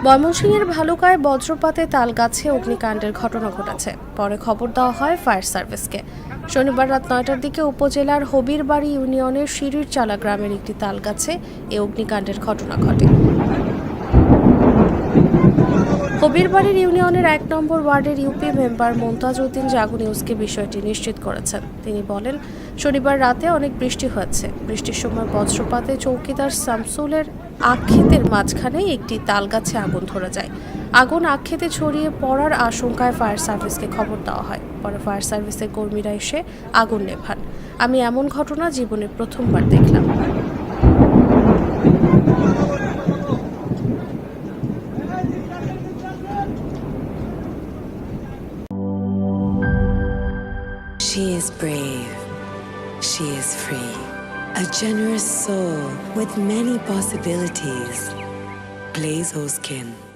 ময়মনসিংহের ভালুকায় বজ্রপাতে তালগাছে অগ্নিকাণ্ডের ঘটনা ঘটেছে। পরে খবর দেওয়া হয় ফায়ার সার্ভিসকে। শনিবার রাত ৯টার দিকে উপজেলার হবিরবাড়ি ইউনিয়নের শিরির চালা গ্রামের একটি তালগাছে এ অগ্নিকাণ্ডের ঘটনা ঘটে। হবিরবাড়ির ইউনিয়নের ১ নম্বর ওয়ার্ডের ইউপি মেম্বার মোমতাজ উদ্দিন জাগো নিউজকে বিষয়টি নিশ্চিত করেছেন। তিনি বলেন, শনিবার রাতে অনেক বৃষ্টি হয়েছে। বৃষ্টির সময় বজ্রপাতে চৌকিদার শামসুলের আখক্ষেতের মাঝখানে একটি তালগাছে আগুন ধরে যায়। আগুন আখক্ষেতে ছড়িয়ে পড়ার আশঙ্কায় ফায়ার সার্ভিসকে খবর দেওয়া হয়। পরে ফায়ার সার্ভিসের কর্মীরা এসে আগুন নেভান। আমি এমন ঘটনা জীবনে প্রথমবার দেখলাম। She is brave. She is free. A generous soul with many possibilities. Blaze Skin.